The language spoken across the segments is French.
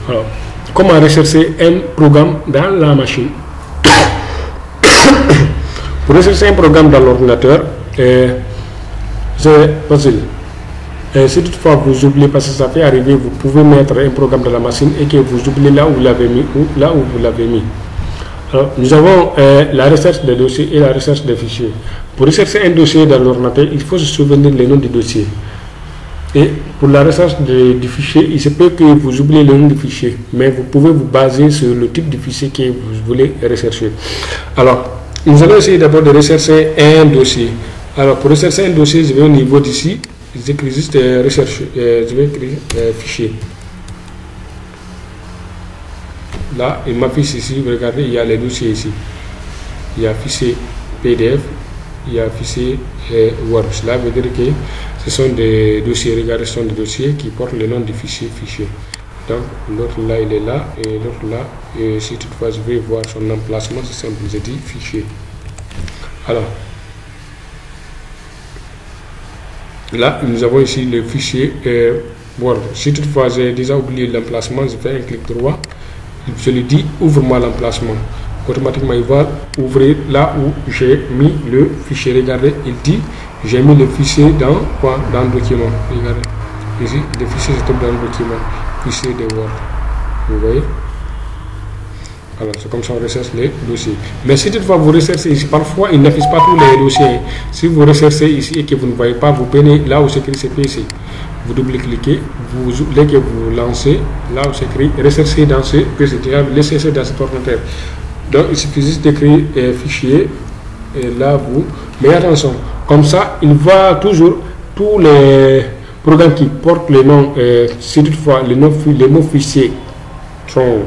Alors, comment rechercher un programme dans la machine? Pour rechercher un programme dans l'ordinateur, c'est facile. Si toutefois vous oubliez, parce que ça fait arriver, vous pouvez mettre un programme dans la machine et que vous oubliez là où vous l'avez mis ou là où vous l'avez mis. Alors, nous avons la recherche des dossiers et la recherche des fichiers. Pour rechercher un dossier dans l'ordinateur, il faut se souvenir les noms du dossier. Et pour la recherche du fichier, il se peut que vous oubliez le nom du fichier, mais vous pouvez vous baser sur le type de fichier que vous voulez rechercher. Alors, nous allons essayer d'abord de rechercher un dossier. Alors, pour rechercher un dossier, je vais au niveau d'ici, j'écris juste recherche, je vais écrire fichier. Là, il m'affiche ici, regardez, il y a les dossiers ici. Il y a fichier PDF, il y a fichier Word. Cela veut dire que ce sont des dossiers, regardez, ce sont des dossiers qui portent le nom du fichier. Donc, l'autre là, il est là, et l'autre là, et si toutefois je vais voir son emplacement, c'est simple, je dis fichier. Alors, là, nous avons ici le fichier Word. Si toutefois j'ai déjà oublié l'emplacement, je fais un clic droit, je lui dis ouvre-moi l'emplacement. Automatiquement, il va ouvrir là où j'ai mis le fichier. Regardez, il dit j'ai mis le fichier dans quoi? Dans le document. Regardez, ici, le fichier se trouve dans le document, fichier de Word. Vous voyez? Alors, c'est comme ça on recherche les dossiers. Mais si toutefois vous recherchez ici, parfois il n'affiche pas tous les dossiers. Si vous recherchez ici et que vous ne voyez pas, vous prenez là où c'est écrit CPC. Vous double-cliquez, dès que vous lancez, là où c'est écrit rechercher dans ce PC, laissez dans cet ordinateur. Donc il suffit juste d'écrire fichier, et là vous. Mais attention, comme ça, il va toujours tous les programmes qui portent le nom, si toutefois les mots fichiers sont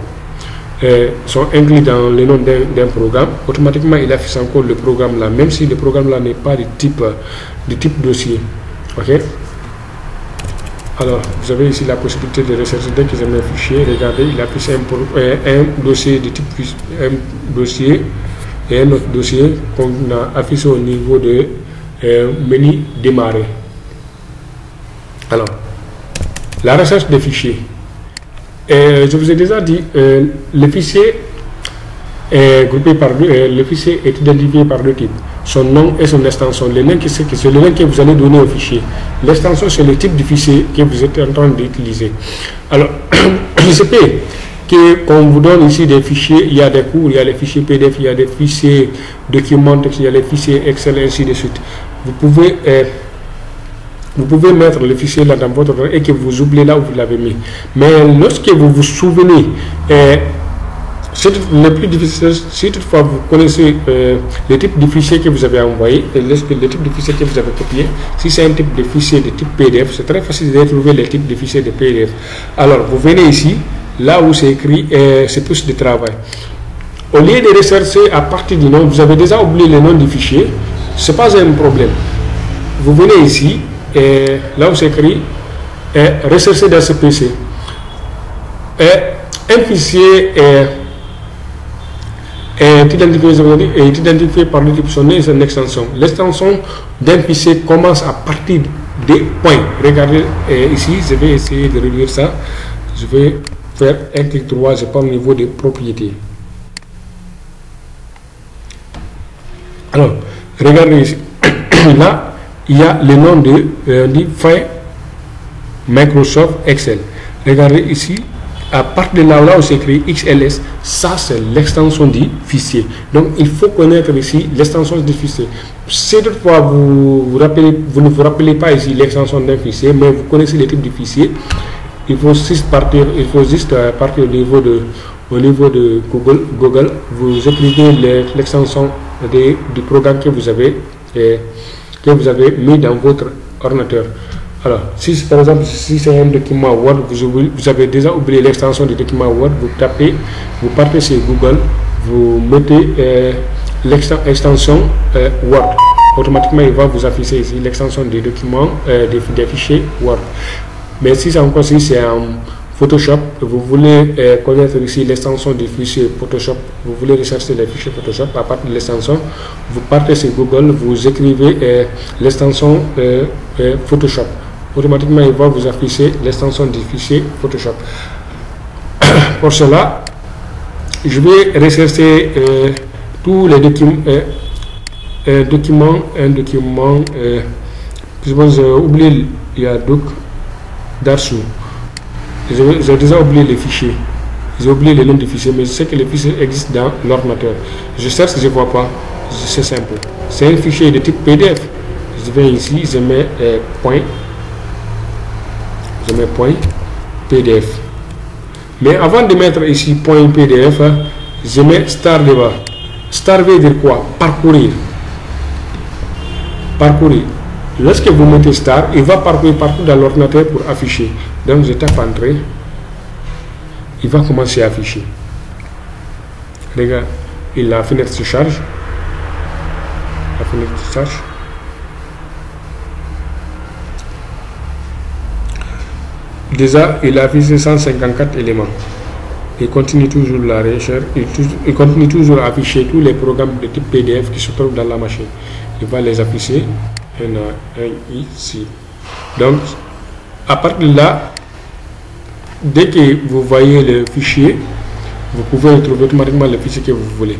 inclus dans le nom d'un programme, automatiquement il affiche encore le programme là, même si le programme là n'est pas de type dossier. Ok? Alors, vous avez ici la possibilité de rechercher dès que vous avez un fichier. Regardez, il affiche un dossier de type dossier et un autre dossier qu'on a affiché au niveau de menu démarrer. Alors, la recherche des fichiers. Je vous ai déjà dit, le fichier est groupé par deux, le fichier est identifié par deux types, son nom et son extension. Le nom, c'est le nom que vous allez donner au fichier. L'extension, c'est le type de fichier que vous êtes en train d'utiliser. Alors, il se peut qu'on vous donne ici des fichiers, il y a des cours, il y a les fichiers PDF, il y a des fichiers documents, il y a les fichiers Excel, ainsi de suite. Vous pouvez mettre le fichier là dans votre ordinateur et que vous oubliez là où vous l'avez mis. Mais lorsque vous vous souvenez, c'est le plus difficile, si toutefois vous connaissez le type de fichier que vous avez envoyé, et le type de fichier que vous avez copié, si c'est un type de fichier de type PDF, c'est très facile de trouver le type de fichier de PDF. Alors, vous venez ici, là où c'est écrit c'est plus de travail. Au lieu de rechercher à partir du nom, vous avez déjà oublié le nom du fichier, ce n'est pas un problème. Vous venez ici, là où c'est écrit rechercher dans ce PC. Un fichier est identifié par le type son et son extension. L'extension d'un fichier commence à partir des points. Regardez ici, je vais essayer de réduire ça. Je vais faire un clic droit, je prends au niveau des propriétés. Alors, regardez ici. Là, il y a le nom de file Microsoft Excel. Regardez ici. À partir de là où c'est écrit XLS, ça c'est l'extension du fichier. Donc il faut connaître ici l'extension du fichier. Si toutefois vous ne vous rappelez pas ici l'extension d'un fichier, mais vous connaissez le type de fichier, il faut juste partir au niveau de Google, vous écrivez l'extension du programme que vous avez mis dans votre ordinateur. Alors, si par exemple, si c'est un document Word, vous avez déjà oublié l'extension du document Word, vous partez sur Google, vous mettez l'extension Word. Automatiquement, il va vous afficher ici l'extension des documents, des fichiers Word. Mais si c'est encore si c'est en Photoshop, vous voulez connaître ici l'extension du fichier Photoshop, vous voulez rechercher les fichiers Photoshop à partir de l'extension, vous partez sur Google, vous écrivez l'extension Photoshop. Automatiquement, il va vous afficher l'extension du fichier Photoshop. pour cela, je vais rechercher tous les documents. Un document. Je pense j'ai oublié, il y a doc Darsu. J'ai déjà oublié les fichiers. J'ai oublié les noms des fichiers, mais je sais que les fichiers existent dans l'ordinateur. Je cherche, je ne vois pas. C'est simple. C'est un fichier de type PDF. Je vais ici, je mets point. Je mets point PDF. Mais avant de mettre ici point PDF, je mets star devant. Star veut dire quoi? Parcourir. Parcourir. Lorsque vous mettez star, il va parcourir partout dans l'ordinateur pour afficher. Donc je tape entrée. Il va commencer à afficher. Regarde, la fenêtre se charge. La fenêtre se charge. Déjà, il a affiché 154 éléments. Il continue toujours la recherche. Il continue toujours à afficher tous les programmes de type PDF qui se trouvent dans la machine. Il va les afficher. Il y en a un ici. Donc, à partir de là, dès que vous voyez le fichier, vous pouvez retrouver automatiquement le fichier que vous voulez.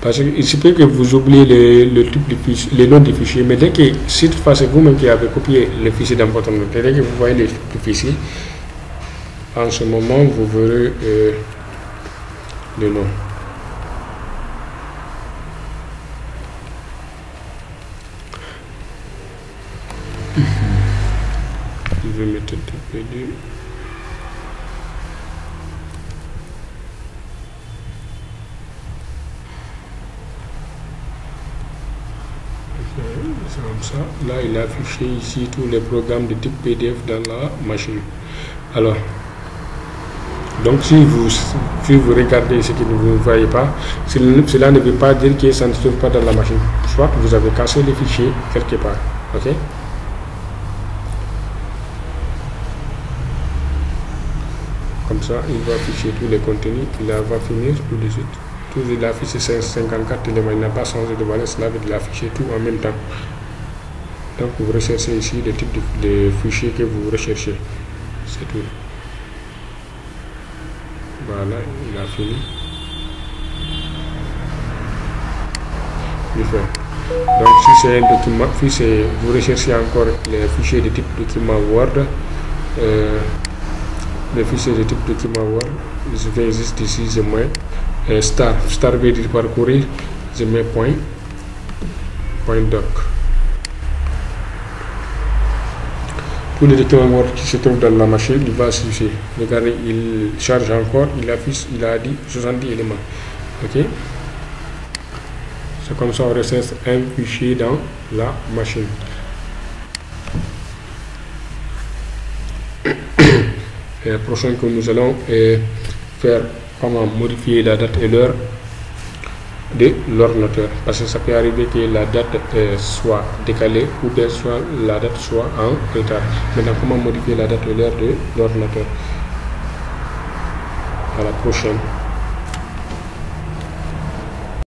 Parce qu'il se peut que vous oubliez le type de fichier, les noms des fichiers, mais dès que, si toutefois c'est vous-même qui avez copié le fichier dans votre note, dès que vous voyez le fichier, en ce moment, vous verrez le nom. Je vais mettre TPD. C'est comme ça. Là, il a affiché ici tous les programmes de type PDF dans la machine. Alors, donc si vous regardez ce que vous ne voyez pas, cela ne veut pas dire que ça ne se trouve pas dans la machine. Soit vous avez cassé les fichiers quelque part. Ok? Comme ça, il va afficher tous les contenus. Il va finir tout de suite. Tout il a affiché 54 éléments. Il n'a pas changé de valeur. Cela veut dire qu'il a affiché tout en même temps. Donc vous recherchez ici le type de fichier que vous recherchez. C'est tout. Voilà, il a fini. Donc si c'est un document, si vous recherchez encore les fichiers de type document Word, les fichiers de type document Word, je vais juste ici, je mets star veut dire parcourir, je mets point doc. Tous les documents Word qui se trouvent dans la machine, il va afficher. Regardez, il charge encore, il affiche, il a dit 70 éléments. Ok? C'est comme ça on recherche un fichier dans la machine. Et la prochaine que nous allons faire comment modifier la date et l'heure de l'ordinateur, parce que ça peut arriver que la date soit décalée ou bien soit la date soit en retard. Maintenant, comment modifier la date et l'heure de l'ordinateur? À la prochaine.